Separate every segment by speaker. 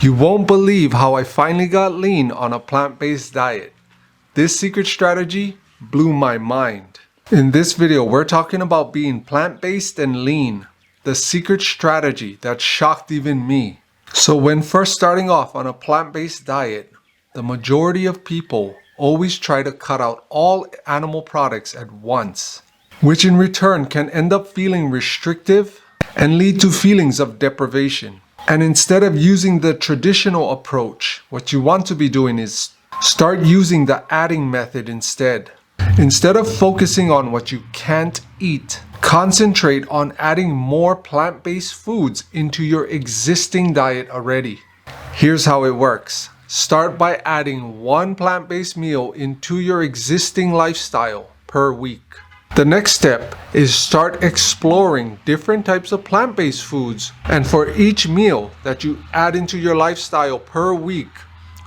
Speaker 1: You won't believe how I finally got lean on a plant-based diet. This secret strategy blew my mind. In this video, we're talking about being plant-based and lean, the secret strategy that shocked even me. So when first starting off on a plant-based diet, the majority of people always try to cut out all animal products at once, which in return can end up feeling restrictive and lead to feelings of deprivation. And instead of using the traditional approach, what you want to be doing is start using the adding method instead. Instead of focusing on what you can't eat, concentrate on adding more plant-based foods into your existing diet already. Here's how it works. Start by adding one plant-based meal into your existing lifestyle per week. The next step is start exploring different types of plant-based foods, and for each meal that you add into your lifestyle per week,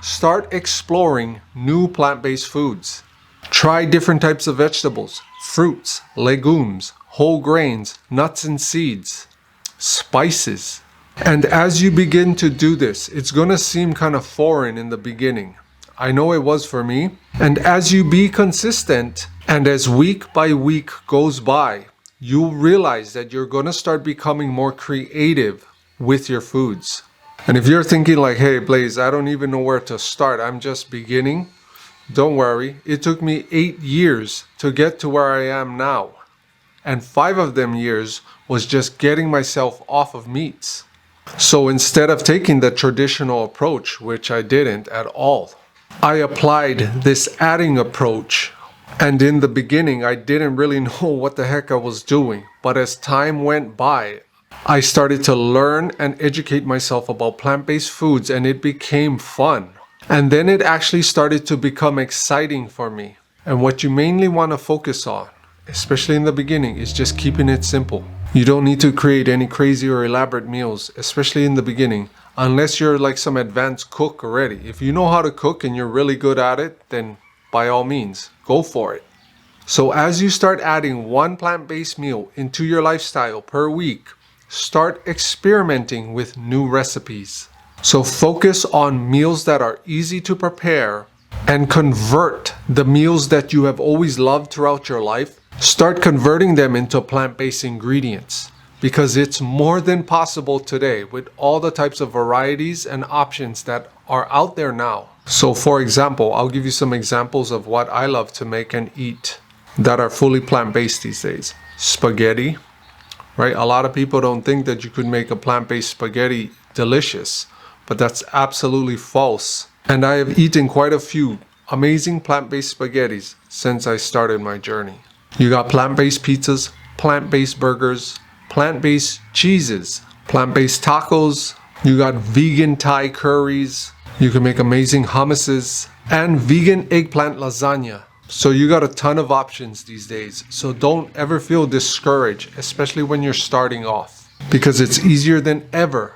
Speaker 1: start exploring new plant-based foods. Try different types of vegetables, fruits, legumes, whole grains, nuts and seeds, spices. And as you begin to do this, it's going to seem kind of foreign in the beginning. I know it was for me. And as you be consistent, and as week by week goes by, you'll realize that you're going to start becoming more creative with your foods. And if you're thinking like, hey Blaze, I don't even know where to start, I'm just beginning, don't worry. It took me 8 years to get to where I am now. And 5 of them years was just getting myself off of meats. So instead of taking the traditional approach, which I didn't at all, I applied this adding approach. And in the beginning, I didn't really know what the heck I was doing. But as time went by, I started to learn and educate myself about plant-based foods, and it became fun. And then it actually started to become exciting for me. And what you mainly want to focus on, especially in the beginning, is just keeping it simple. You don't need to create any crazy or elaborate meals, especially in the beginning, unless you're like some advanced cook already. If you know how to cook and you're really good at it, then by all means, go for it. So as you start adding one plant-based meal into your lifestyle per week, start experimenting with new recipes. So focus on meals that are easy to prepare and convert the meals that you have always loved throughout your life. Start converting them into plant-based ingredients, because it's more than possible today with all the types of varieties and options that are out there now. So for example, I'll give you some examples of what I love to make and eat that are fully plant-based these days. Spaghetti, right? A lot of people don't think that you could make a plant-based spaghetti delicious, but that's absolutely false. And I have eaten quite a few amazing plant-based spaghettis since I started my journey. You got plant-based pizzas, plant-based burgers, plant-based cheeses, plant-based tacos. You got vegan Thai curries. You can make amazing hummuses and vegan eggplant lasagna. So you got a ton of options these days. So don't ever feel discouraged, especially when you're starting off, because it's easier than ever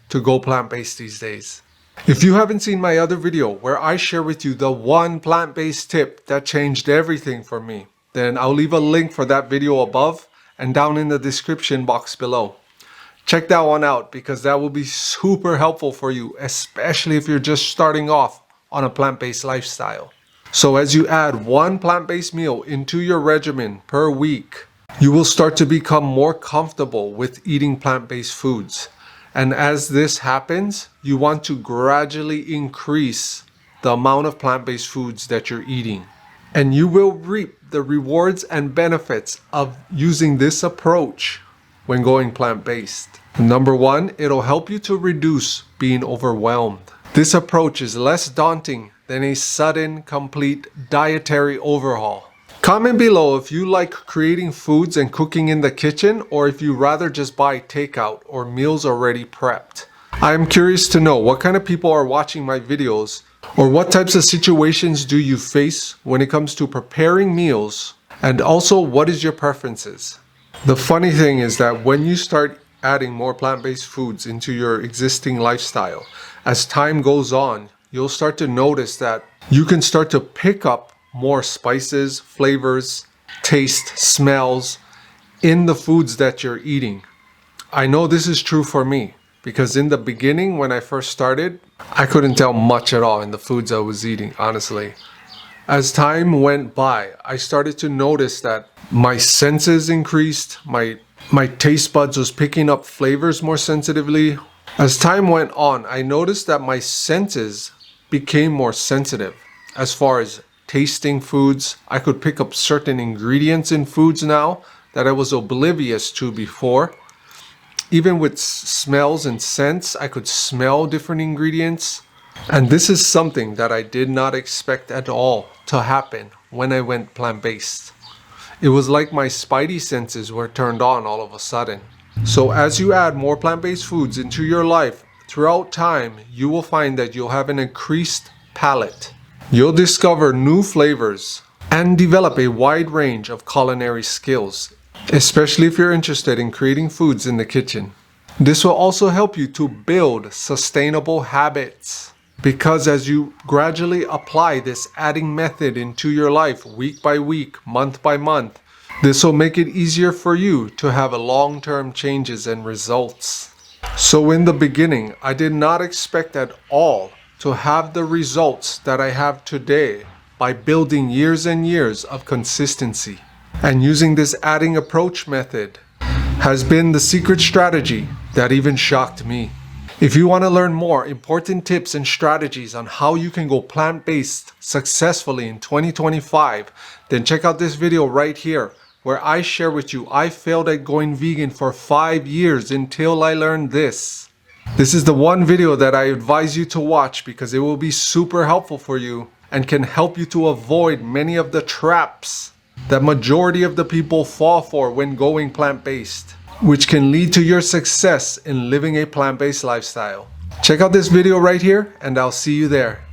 Speaker 1: to go plant-based these days. If you haven't seen my other video where I share with you the one plant-based tip that changed everything for me, then I'll leave a link for that video above and down in the description box below. Check that one out, because that will be super helpful for you, especially if you're just starting off on a plant-based lifestyle. So as you add one plant-based meal into your regimen per week, you will start to become more comfortable with eating plant-based foods. And as this happens, you want to gradually increase the amount of plant-based foods that you're eating. And you will reap the rewards and benefits of using this approach when going plant-based. Number one, it'll help you to reduce being overwhelmed. This approach is less daunting than a sudden, complete dietary overhaul. Comment below if you like creating foods and cooking in the kitchen, or if you rather just buy takeout or meals already prepped. I am curious to know what kind of people are watching my videos, or what types of situations do you face when it comes to preparing meals, and also what is your preferences. The funny thing is that when you start adding more plant-based foods into your existing lifestyle, as time goes on, you'll start to notice that you can start to pick up more spices, flavors, taste, smells in the foods that you're eating. I know this is true for me, because in the beginning when I first started, I couldn't tell much at all in the foods I was eating, honestly. As time went by, I started to notice that my senses increased, my taste buds was picking up flavors more sensitively. As time went on, I noticed that my senses became more sensitive. As far as tasting foods, I could pick up certain ingredients in foods now that I was oblivious to before. Even with smells and scents, I could smell different ingredients. And this is something that I did not expect at all to happen when I went plant-based. It was like my spidey senses were turned on all of a sudden. So as you add more plant-based foods into your life, throughout time, you will find that you'll have an increased palate. You'll discover new flavors and develop a wide range of culinary skills, especially if you're interested in creating foods in the kitchen. This will also help you to build sustainable habits, because as you gradually apply this adding method into your life week by week, month by month, this will make it easier for you to have long-term changes and results. So in the beginning, I did not expect at all to have the results that I have today by building years and years of consistency. And using this adding approach method has been the secret strategy that even shocked me. If you want to learn more important tips and strategies on how you can go plant-based successfully in 2025, then check out this video right here, where I share with you I failed at going vegan for 5 years until I learned this. This is the one video that I advise you to watch because it will be super helpful for you and can help you to avoid many of the traps that majority of the people fall for when going plant-based, which can lead to your success in living a plant-based lifestyle. Check out this video right here and I'll see you there.